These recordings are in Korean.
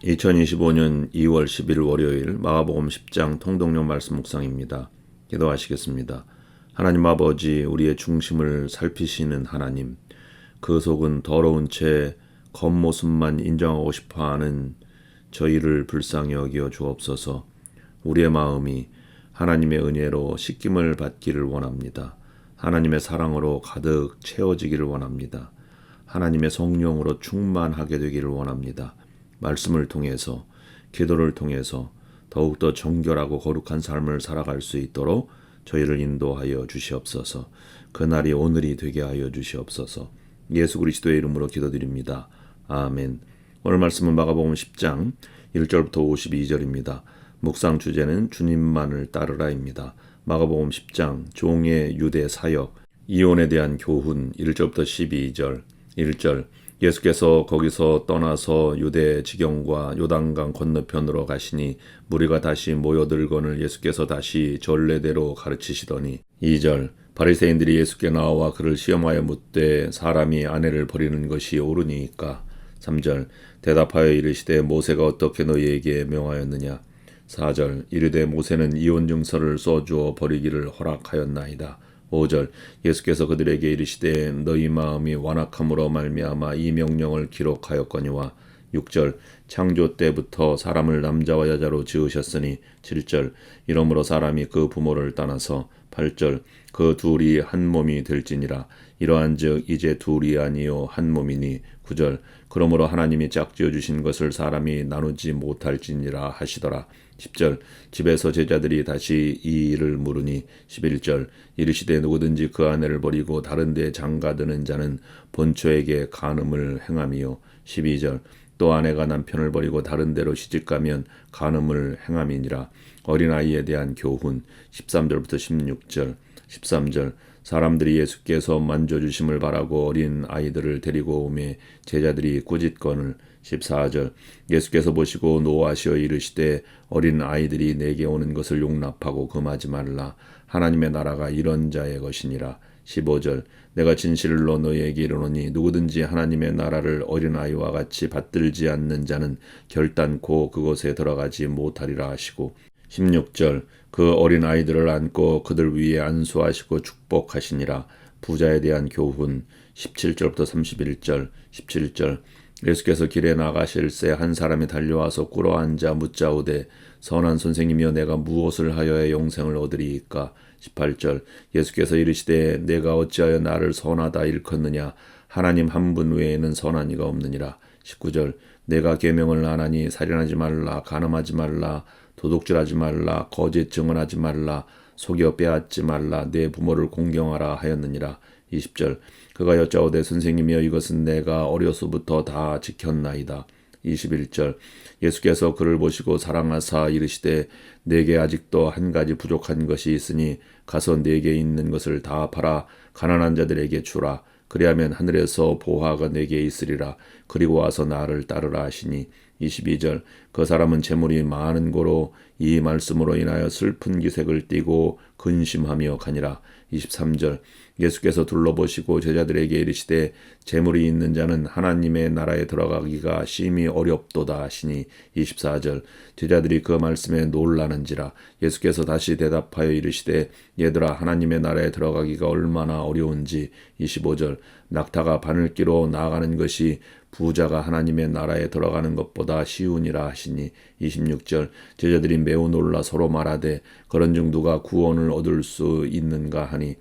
2025년 2월 10일 월요일 마가복음 10장 통독령 말씀 묵상입니다. 기도하시겠습니다. 하나님 아버지, 우리의 중심을 살피시는 하나님, 그 속은 더러운 채 겉모습만 인정하고 싶어하는 저희를 불쌍히 여겨 주옵소서. 우리의 마음이 하나님의 은혜로 씻김을 받기를 원합니다. 하나님의 사랑으로 가득 채워지기를 원합니다. 하나님의 성령으로 충만하게 되기를 원합니다. 말씀을 통해서, 기도를 통해서 더욱더 정결하고 거룩한 삶을 살아갈 수 있도록 저희를 인도하여 주시옵소서. 그날이 오늘이 되게 하여 주시옵소서. 예수 그리스도의 이름으로 기도드립니다. 아멘. 오늘 말씀은 마가복음 10장 1절부터 52절입니다. 묵상 주제는 주님만을 따르라입니다. 마가복음 10장 종의 유대 사역, 이혼에 대한 교훈 1절부터 12절. 1절 예수께서 거기서 떠나서 유대 지경과 요단강 건너편으로 가시니 무리가 다시 모여들거늘 예수께서 다시 전례대로 가르치시더니 2절 바리새인들이 예수께 나와 그를 시험하여 묻되 사람이 아내를 버리는 것이 옳으니까. 3절 대답하여 이르시되 모세가 어떻게 너희에게 명하였느냐. 4절 이르되 모세는 이혼 증서를 써주어 버리기를 허락하였나이다. 5절 예수께서 그들에게 이르시되 너희 마음이 완악함으로 말미암아 이 명령을 기록하였거니와. 6절 창조 때부터 사람을 남자와 여자로 지으셨으니. 7절 이러므로 사람이 그 부모를 떠나서. 8절 그 둘이 한 몸이 될지니라. 이러한즉 이제 둘이 아니요 한 몸이니. 9절 그러므로 하나님이 짝지어 주신 것을 사람이 나누지 못할지니라 하시더라. 10절 집에서 제자들이 다시 이 일을 물으니. 11절 이르시되 누구든지 그 아내를 버리고 다른 데 장가드는 자는 본처에게 간음을 행함이요. 12절 또 아내가 남편을 버리고 다른 데로 시집가면 간음을 행함이니라. 어린아이에 대한 교훈 13절부터 16절. 13절 사람들이 예수께서 만져주심을 바라고 어린 아이들을 데리고 오매 제자들이 꾸짖거늘. 14절 예수께서 보시고 노하시어 이르시되 어린 아이들이 내게 오는 것을 용납하고 금하지 말라. 하나님의 나라가 이런 자의 것이니라. 15절 내가 진실로 너희에게 이르노니 누구든지 하나님의 나라를 어린아이와 같이 받들지 않는 자는 결단코 그곳에 들어가지 못하리라 하시고. 16절 그 어린 아이들을 안고 그들 위에 안수하시고 축복하시니라. 부자에 대한 교훈 17절부터 31절. 17절 예수께서 길에 나가실새 한 사람이 달려와서 꿇어앉아 묻자오되 선한 선생님이여 내가 무엇을 하여야 영생을 얻으리이까. 18절 예수께서 이르시되 내가 어찌하여 나를 선하다 일컫느냐. 하나님 한 분 외에는 선한 이가 없느니라. 19절 내가 계명을 안 하니 살인하지 말라, 간음하지 말라, 도둑질하지 말라, 거짓 증언하지 말라, 속여 빼앗지 말라, 내 부모를 공경하라 하였느니라. 20절 그가 여짜오되 선생님이여 이것은 내가 어려서부터 다 지켰나이다. 21절 예수께서 그를 보시고 사랑하사 이르시되 내게 아직도 한 가지 부족한 것이 있으니 가서 내게 있는 것을 다 팔아 가난한 자들에게 주라. 그리하면 하늘에서 보화가 내게 있으리라. 그리고 와서 나를 따르라 하시니. 22절 그 사람은 재물이 많은 고로 이 말씀으로 인하여 슬픈 기색을 띠고 근심하며 가니라. 23절 예수께서 둘러보시고 제자들에게 이르시되 재물이 있는 자는 하나님의 나라에 들어가기가 심히 어렵도다 하시니. 24절 제자들이 그 말씀에 놀라는지라. 예수께서 다시 대답하여 이르시되 얘들아 하나님의 나라에 들어가기가 얼마나 어려운지. 25절 낙타가 바늘기로 나아가는 것이 부자가 하나님의 나라에 들어가는 것보다 쉬우니라 하시니. 26절 제자들이 매우 놀라 서로 말하되 그런즉 누가 구원을 얻을 수 있는가 하니.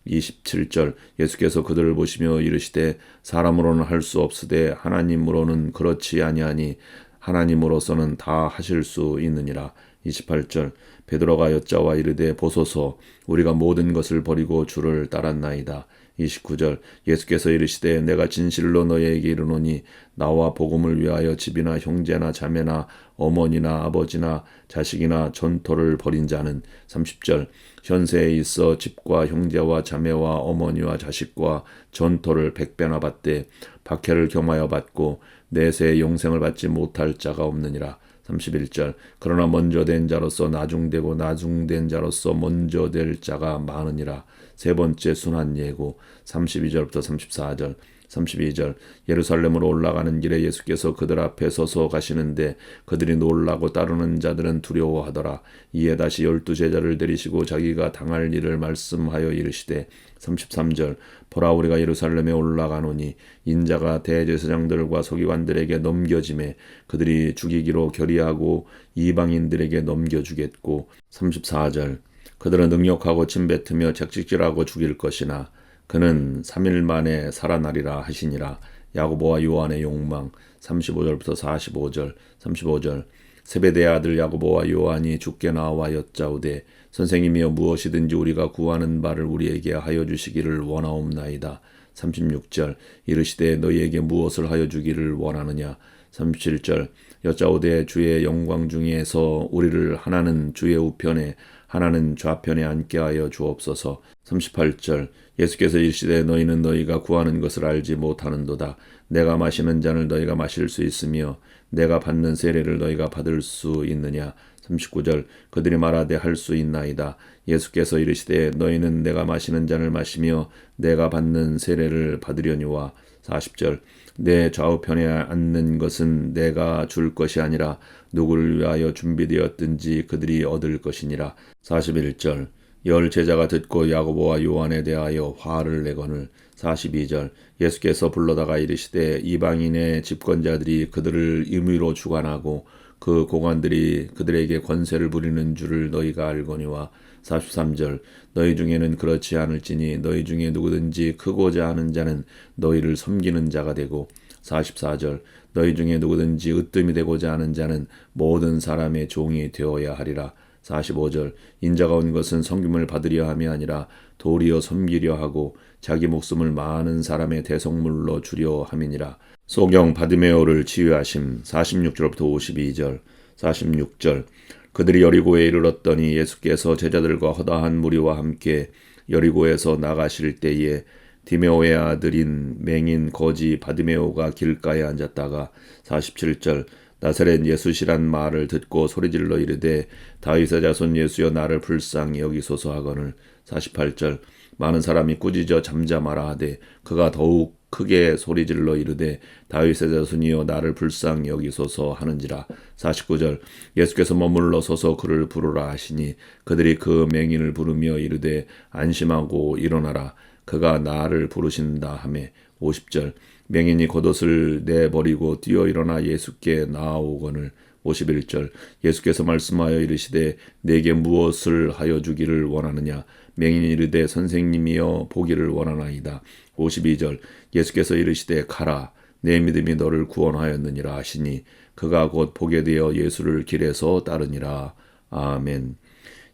27절 예수께서 그들을 보시며 이르시되 사람으로는 할 수 없으되 하나님으로는 그렇지 아니하니 하나님으로서는 다 하실 수 있느니라. 28절 베드로가 여짜와 이르되 보소서 우리가 모든 것을 버리고 주를 따랐나이다. 29절 예수께서 이르시되 내가 진실로 너희에게 이르노니 나와 복음을 위하여 집이나 형제나 자매나 어머니나 아버지나 자식이나 전토를 벌인 자는. 30절 현세에 있어 집과 형제와 자매와 어머니와 자식과 전토를 100배나 받되 박해를 겸하여 받고 내세에 영생을 받지 못할 자가 없느니라. 31절 그러나 먼저 된 자로서 나중되고 나중된 자로서 먼저 될 자가 많으니라. 세 번째 순환 예고. 32절부터 34절. 32절 예루살렘으로 올라가는 길에 예수께서 그들 앞에 서서 가시는데 그들이 놀라고 따르는 자들은 두려워하더라. 이에 다시 12제자를 데리시고 자기가 당할 일을 말씀하여 이르시되 33절 보라 우리가 예루살렘에 올라가노니 인자가 대제사장들과 서기관들에게 넘겨짐에 그들이 죽이기로 결의하고 이방인들에게 넘겨주겠고 34절 그들은 능욕하고 침뱉으며 채찍질하고 죽일 것이나 그는 3일 만에 살아나리라 하시니라. 야고보와 요한의 욕망. 35절부터 45절. 35절 세베대의 아들 야고보와 요한이 주께 나와 여짜오되 선생님이여 무엇이든지 우리가 구하는 바를 우리에게 하여 주시기를 원하옵나이다. 36절 이르시되 너희에게 무엇을 하여 주기를 원하느냐. 37절 여짜오되 주의 영광 중에서 우리를 하나는 주의 우편에 하나는 좌편에 앉게 하여 주옵소서. 38절 예수께서 이르시되 너희는 너희가 구하는 것을 알지 못하는도다. 내가 마시는 잔을 너희가 마실 수 있으며 내가 받는 세례를 너희가 받을 수 있느냐. 39절 그들이 말하되 할 수 있나이다. 예수께서 이르시되 너희는 내가 마시는 잔을 마시며 내가 받는 세례를 받으려니와. 40절 내 좌우편에 앉는 것은 내가 줄 것이 아니라 누구를 위하여 준비되었든지 그들이 얻을 것이니라. 41절 열 제자가 듣고 야고보와 요한에 대하여 화를 내거늘. 42절 예수께서 불러다가 이르시되 이방인의 집권자들이 그들을 임의로 주관하고 그 고관들이 그들에게 권세를 부리는 줄을 너희가 알거니와. 43절 너희 중에는 그렇지 않을지니 너희 중에 누구든지 크고자 하는 자는 너희를 섬기는 자가 되고. 44절 너희 중에 누구든지 으뜸이 되고자 하는 자는 모든 사람의 종이 되어야 하리라. 45절 인자가 온 것은 섬김을 받으려 함이 아니라 도리어 섬기려 하고 자기 목숨을 많은 사람의 대속물로 주려 함이니라. 소경 바디메오를 치유하심. 46절부터 52절. 46절 그들이 여리고에 이르렀더니 예수께서 제자들과 허다한 무리와 함께 여리고에서 나가실 때에 디메오의 아들인 맹인 거지 바디메오가 길가에 앉았다가 47절 나사렛 예수시란 말을 듣고 소리질러 이르되 다윗의 자손 예수여 나를 불쌍히 여기소서 하거늘. 48절 많은 사람이 꾸짖어 잠잠하라 하되 그가 더욱 크게 소리질러 이르되 다윗의 자손이여 나를 불쌍히 여기소서 하는지라. 49절 예수께서 머물러 서서 그를 부르라 하시니 그들이 그 맹인을 부르며 이르되 안심하고 일어나라 그가 나를 부르신다 하매. 50절 맹인이 겉옷을 내버리고 뛰어 일어나 예수께 나아오거늘. 51절 예수께서 말씀하여 이르시되 내게 무엇을 하여 주기를 원하느냐. 맹인이 이르되 선생님이여 보기를 원하나이다. 52절 예수께서 이르시되 가라 내 믿음이 너를 구원하였느니라 하시니 그가 곧 보게 되어 예수를 길에서 따르니라. 아멘.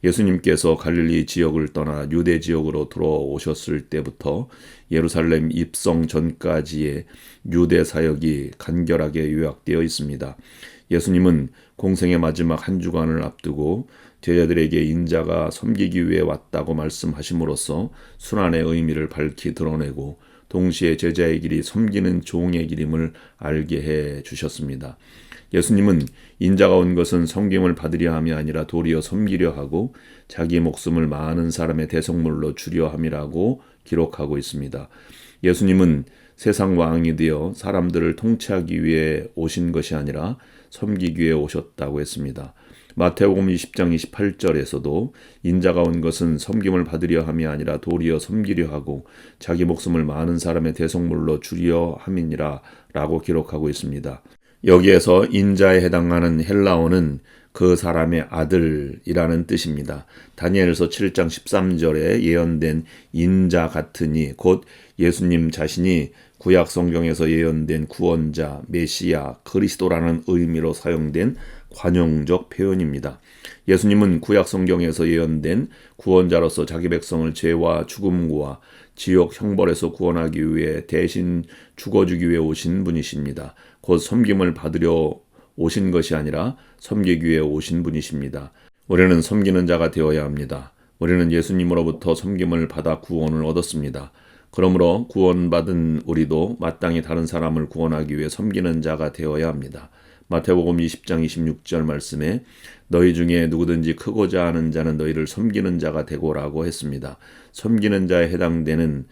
예수님께서 갈릴리 지역을 떠나 유대 지역으로 들어오셨을 때부터 예루살렘 입성 전까지의 유대 사역이 간결하게 요약되어 있습니다. 예수님은 공생의 마지막 한 주간을 앞두고 제자들에게 인자가 섬기기 위해 왔다고 말씀하심으로써 순환의 의미를 밝히 드러내고 동시에 제자의 길이 섬기는 종의 길임을 알게 해 주셨습니다. 예수님은 인자가 온 것은 섬김을 받으려 함이 아니라 도리어 섬기려 하고 자기 목숨을 많은 사람의 대속물로 주려 함이라고 기록하고 있습니다. 예수님은 세상 왕이 되어 사람들을 통치하기 위해 오신 것이 아니라 섬기기 위해 오셨다고 했습니다. 마태복음 20장 28절에서도 인자가 온 것은 섬김을 받으려 함이 아니라 도리어 섬기려 하고 자기 목숨을 많은 사람의 대속물로 주려 함이니라 라고 기록하고 있습니다. 여기에서 인자에 해당하는 헬라어는 그 사람의 아들이라는 뜻입니다. 다니엘서 7장 13절에 예언된 인자 같으니 곧 예수님 자신이 구약 성경에서 예언된 구원자, 메시아, 그리스도라는 의미로 사용된 관용적 표현입니다. 예수님은 구약 성경에서 예언된 구원자로서 자기 백성을 죄와 죽음과 지옥 형벌에서 구원하기 위해 대신 죽어주기 위해 오신 분이십니다. 곧 섬김을 받으려 오신 것이 아니라 섬기기 위해 오신 분이십니다. 우리는 섬기는 자가 되어야 합니다. 우리는 예수님으로부터 섬김을 받아 구원을 얻었습니다. 그러므로 구원받은 우리도 마땅히 다른 사람을 구원하기 위해 섬기는 자가 되어야 합니다. 마태복음 20장 26절 말씀에 너희 중에 누구든지 크고자 하는 자는 너희를 섬기는 자가 되고라고 했습니다. 섬기는 자에 해당되는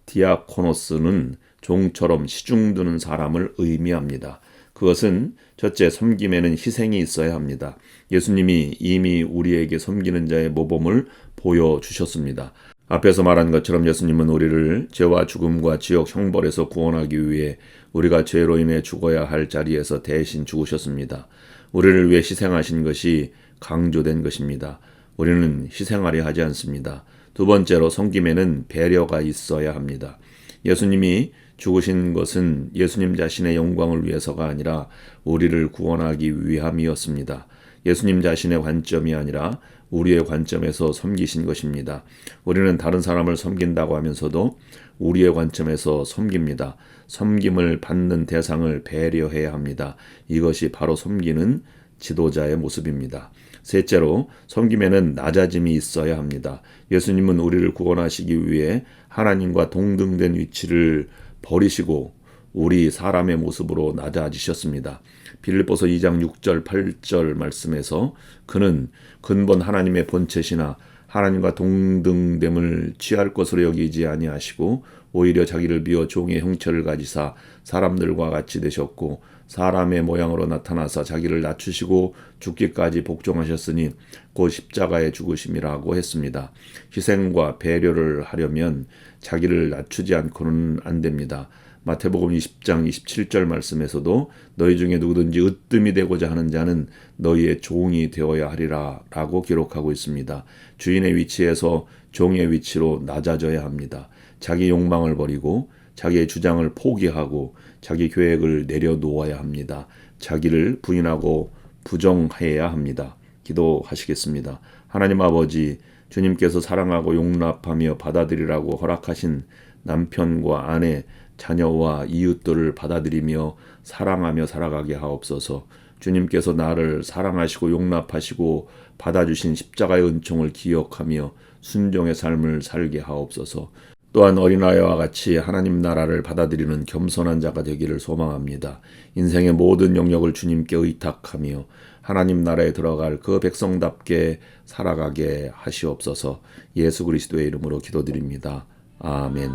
디아코노스는 종처럼 시중 두는 사람을 의미합니다. 그것은 첫째, 섬김에는 희생이 있어야 합니다. 예수님이 이미 우리에게 섬기는 자의 모범을 보여주셨습니다. 앞에서 말한 것처럼 예수님은 우리를 죄와 죽음과 지옥 형벌에서 구원하기 위해 우리가 죄로 인해 죽어야 할 자리에서 대신 죽으셨습니다. 우리를 위해 희생하신 것이 강조된 것입니다. 우리는 희생하려 하지 않습니다. 두 번째로 섬김에는 배려가 있어야 합니다. 예수님이 죽으신 것은 예수님 자신의 영광을 위해서가 아니라 우리를 구원하기 위함이었습니다. 예수님 자신의 관점이 아니라 우리의 관점에서 섬기신 것입니다. 우리는 다른 사람을 섬긴다고 하면서도 우리의 관점에서 섬깁니다. 섬김을 받는 대상을 배려해야 합니다. 이것이 바로 섬기는 지도자의 모습입니다. 셋째로, 섬김에는 낮아짐이 있어야 합니다. 예수님은 우리를 구원하시기 위해 하나님과 동등된 위치를 버리시고 우리 사람의 모습으로 낮아지셨습니다. 빌립보서 2장 6절 8절 말씀에서 그는 근본 하나님의 본체시나 하나님과 동등됨을 취할 것으로 여기지 아니하시고 오히려 자기를 비워 종의 형체를 가지사 사람들과 같이 되셨고 사람의 모양으로 나타나서 자기를 낮추시고 죽기까지 복종하셨으니 곧 십자가의 죽으심이라고 했습니다. 희생과 배려를 하려면 자기를 낮추지 않고는 안 됩니다. 마태복음 20장 27절 말씀에서도 너희 중에 누구든지 으뜸이 되고자 하는 자는 너희의 종이 되어야 하리라 라고 기록하고 있습니다. 주인의 위치에서 종의 위치로 낮아져야 합니다. 자기 욕망을 버리고 자기의 주장을 포기하고 자기 계획을 내려놓아야 합니다. 자기를 부인하고 부정해야 합니다. 기도하시겠습니다. 하나님 아버지, 주님께서 사랑하고 용납하며 받아들이라고 허락하신 남편과 아내, 자녀와 이웃들을 받아들이며 사랑하며 살아가게 하옵소서. 주님께서 나를 사랑하시고 용납하시고 받아주신 십자가의 은총을 기억하며 순종의 삶을 살게 하옵소서. 또한 어린아이와 같이 하나님 나라를 받아들이는 겸손한 자가 되기를 소망합니다. 인생의 모든 영역을 주님께 의탁하며 하나님 나라에 들어갈 그 백성답게 살아가게 하시옵소서. 예수 그리스도의 이름으로 기도드립니다. 아멘.